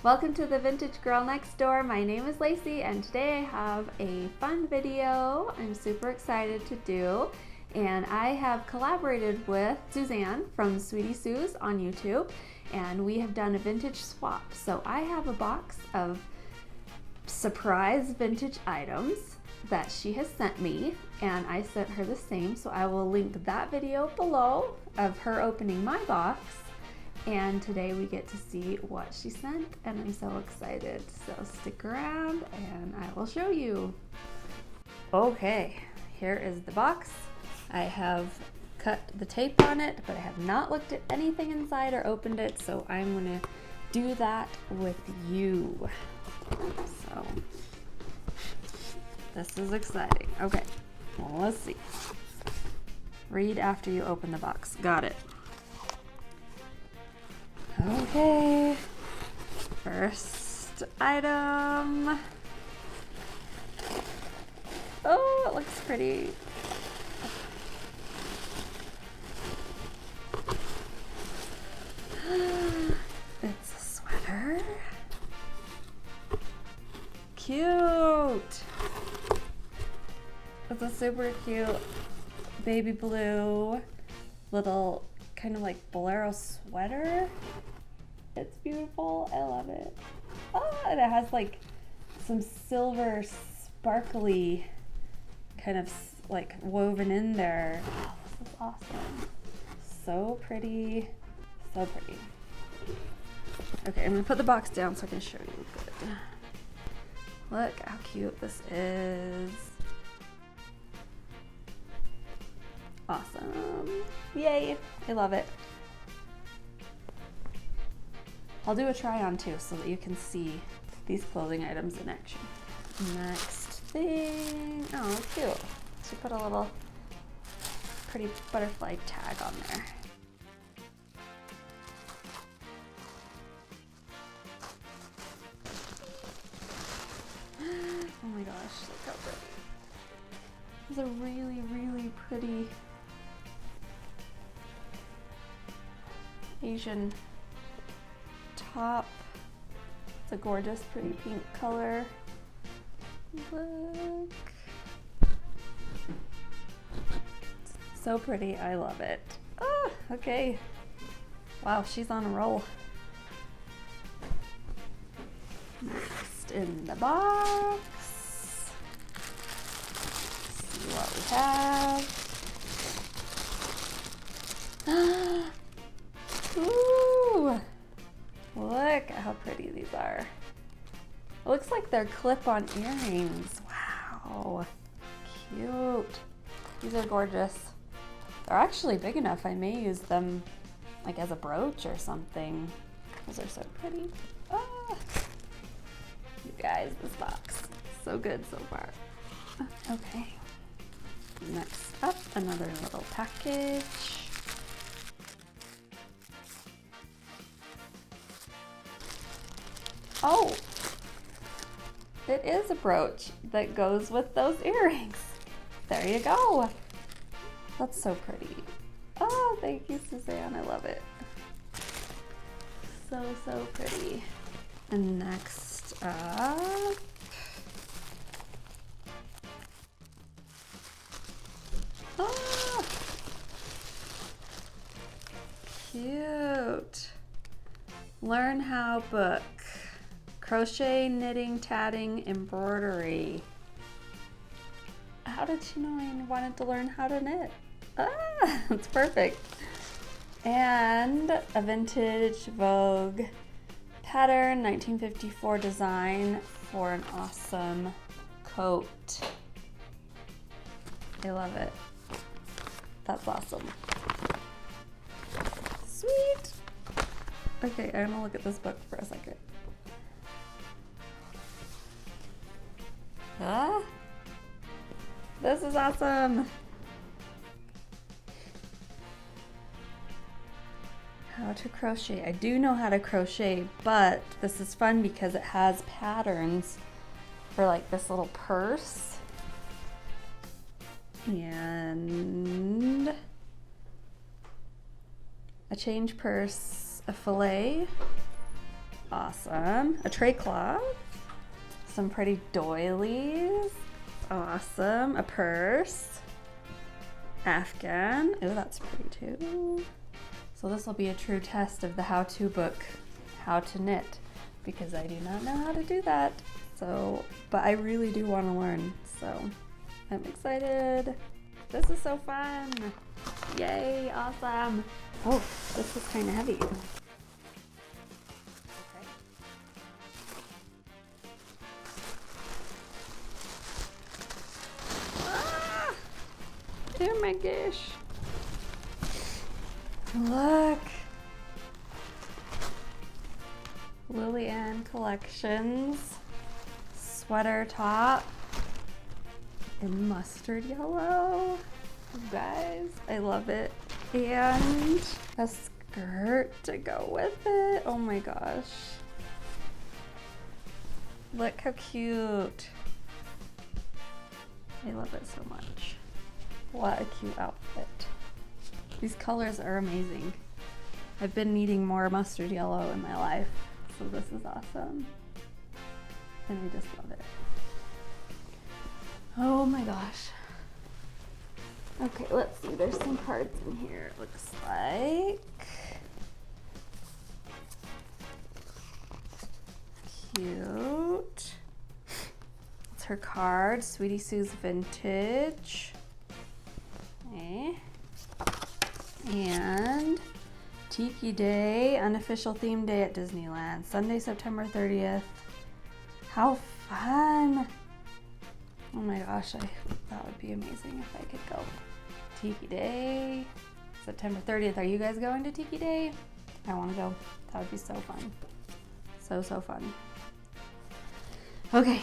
Welcome to the Vintage Girl Next Door. My name is Lacey and today I have a fun video I'm super excited to do. And I have collaborated with Suzanne from SweetieSuz on YouTube, and we have done a vintage swap. So I have a box of surprise vintage items that she has sent me, and I sent her the same. So I will link that video below of her opening my box. And today we get to see what she sent, and I'm so excited. So stick around and I will show you. Okay, here is the box. I have cut the tape on it, but I have not looked at anything inside or opened it, so I'm gonna do that with you. So this is exciting. Okay, well, let's see. Read after you open the box. Got it. Okay, first item. Oh, it looks pretty. It's a sweater. Cute. It's a super cute baby blue little kind of like bolero sweater. It's beautiful. I love it. Oh, and it has like some silver sparkly kind of like woven in there. Oh, this is awesome. So pretty. So pretty. Okay, I'm gonna put the box down so I can show you good. Look how cute this is. Awesome. Yay. I love it. I'll do a try on too so that you can see these clothing items in action. Next thing. Oh, cute. She put a little pretty butterfly tag on there. Oh my gosh, look how pretty. It's a really, really pretty Asian top. It's a gorgeous, pretty pink color. Look. So pretty, I love it. Ah, okay. Wow, she's on a roll. Next in the box. See what we have. Ooh! Look at how pretty these are. It looks like they're clip-on earrings. Wow, cute. These are gorgeous. They're actually big enough. I may use them like as a brooch or something. Those are so pretty. Ah. You guys, this box, so good so far. Okay, next up, another little package. Oh, it is a brooch that goes with those earrings. There you go. That's so pretty. Oh, thank you, Suzanne. I love it. So, so pretty. And next up, oh, cute. Learn how book. Crochet, knitting, tatting, embroidery. How did she know I wanted to learn how to knit? Ah, that's perfect. And a vintage Vogue pattern, 1954 design for an awesome coat. I love it. That's awesome. Sweet. Okay, I'm gonna look at this book for a second. Ah, this is awesome. How to crochet. I do know how to crochet, but this is fun because it has patterns for like this little purse and a change purse, a fillet, awesome. A tray cloth. Some pretty doilies. Awesome. A purse. Afghan. Oh, that's pretty too. So this will be a true test of the how-to book, how to knit, because I do not know how to do that. So, but I really do want to learn. So I'm excited. This is so fun. Yay, awesome. Oh, this is kind of heavy. Okay. Ah! Oh my gosh. Look. Lillian Collections sweater top in mustard yellow. You guys, I love it. And a skirt to go with it. Oh my gosh. Look how cute. I love it so much. What a cute outfit. These colors are amazing. I've been needing more mustard yellow in my life, so this is awesome. And I just love it. Oh my gosh. Okay, let's see. There's some cards in here, it looks like. Cute. It's her card, SweetieSuzVintage. Okay. And Tiki Day, unofficial theme day at Disneyland, Sunday, September 30th. How fun! Oh my gosh, that would be amazing if I could go. Tiki Day, September 30th. Are you guys going to Tiki Day? I want to go. That would be so fun. So, so fun. Okay.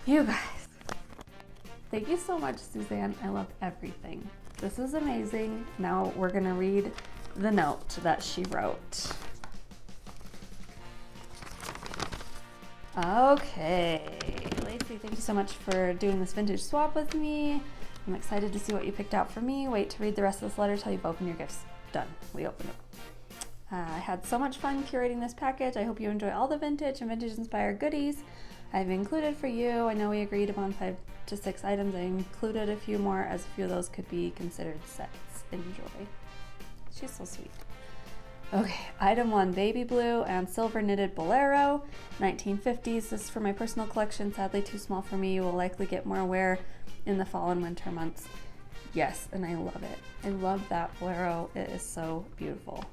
You guys. Thank you so much, Suzanne. I love everything. This is amazing. Now we're going to read the note that she wrote. Okay. Lacey, thank you so much for doing this vintage swap with me. I'm excited to see what you picked out for me. Wait to read the rest of this letter till you've opened your gifts. Done. We opened it. I had so much fun curating this package. I hope you enjoy all the vintage and vintage-inspired goodies I've included for you. I know we agreed upon 5 to 6 items. I included a few more, as a few of those could be considered sets. Enjoy. She's so sweet. Okay, item 1, baby blue and silver knitted bolero, 1950s. This is for my personal collection, sadly too small for me. You will likely get more wear in the fall and winter months. Yes, and I love it. I love that bolero. It is so beautiful.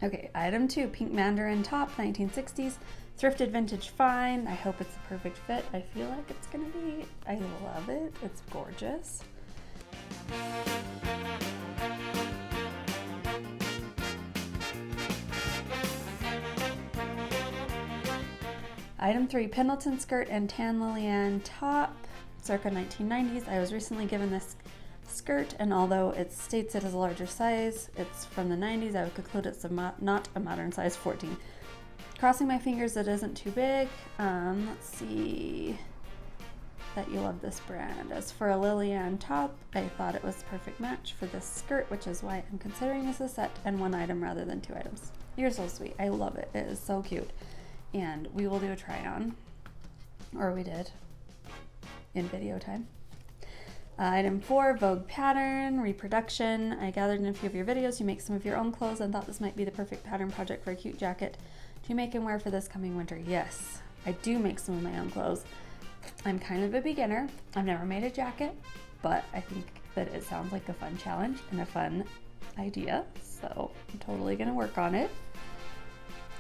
Okay, item 2, pink mandarin top, 1960s, thrifted vintage find. I hope it's the perfect fit. I feel like it's gonna be. I love it. It's gorgeous. Item 3, Pendleton skirt and tan Lillian top, circa 1990s. I was recently given this skirt, and although it states it is a larger size, it's from the 90s. I would conclude it's not a modern size 14. Crossing my fingers it isn't too big. Let's see that you love this brand. As for a Lillian top, I thought it was the perfect match for this skirt, which is why I'm considering this a set and 1 item rather than 2 items. You're so sweet. I love it. It is so cute. And we will do a try on, or we did in video time. Item 4, Vogue pattern, reproduction. I gathered in a few of your videos you make some of your own clothes and thought this might be the perfect pattern project for a cute jacket. Do you make and wear for this coming winter? Yes, I do make some of my own clothes. I'm kind of a beginner. I've never made a jacket, but I think that it sounds like a fun challenge and a fun idea, so I'm totally gonna work on it.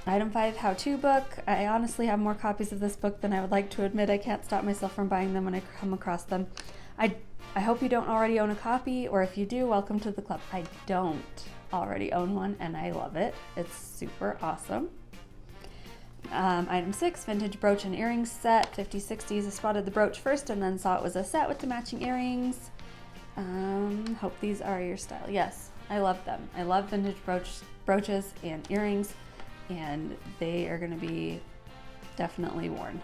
Item 5, how-to book. I honestly have more copies of this book than I would like to admit. I can't stop myself from buying them when I come across them. I hope you don't already own a copy, or if you do, welcome to the club. I don't already own one, and I love it. It's super awesome. Item 6, vintage brooch and earrings set, 50s, 60s. I spotted the brooch first and then saw it was a set with the matching earrings. Hope these are your style. Yes, I love them. I love vintage brooches and earrings. and they are gonna be definitely worn.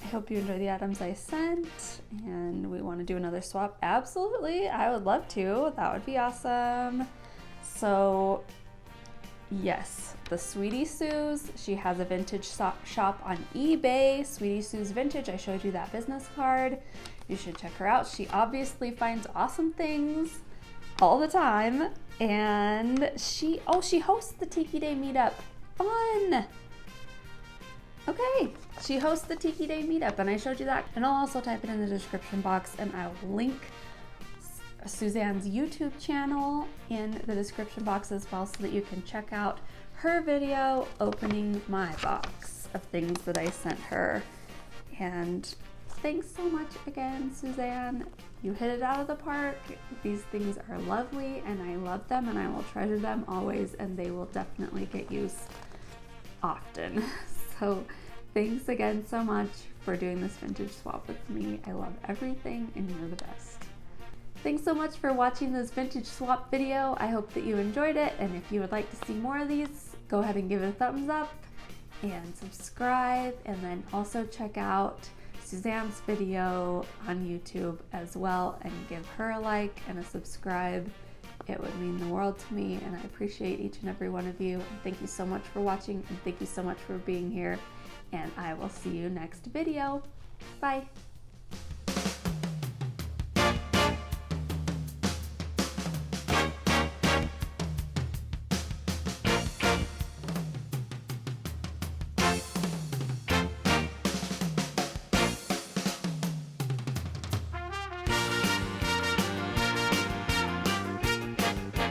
I hope you enjoy the items I sent, and we want to do another swap. Absolutely, I would love to. That would be awesome. So yes, the Sweetie Suze, she has a vintage shop on eBay, SweetieSuzVintage. I showed you that business card. You should check her out. She obviously finds awesome things all the time, and she hosts the Tiki Day meetup. Fun! Okay, she hosts the Tiki Day meetup, and I showed you that. And I'll also type it in the description box, and I'll link Suzanne's YouTube channel in the description box as well, so that you can check out her video opening my box of things that I sent her. And thanks so much again, Suzanne. You hit it out of the park. These things are lovely, and I love them, and I will treasure them always, and they will definitely get used often. So thanks again so much for doing this vintage swap with me. I love everything, and you're the best. Thanks so much for watching this vintage swap video. I hope that you enjoyed it, and if you would like to see more of these, go ahead and give it a thumbs up and subscribe, and then also check out Suzanne's video on YouTube as well, and give her a like and a subscribe. It would mean the world to me, and I appreciate each and every one of you. And thank you so much for watching, and thank you so much for being here, and I will see you next video. Bye.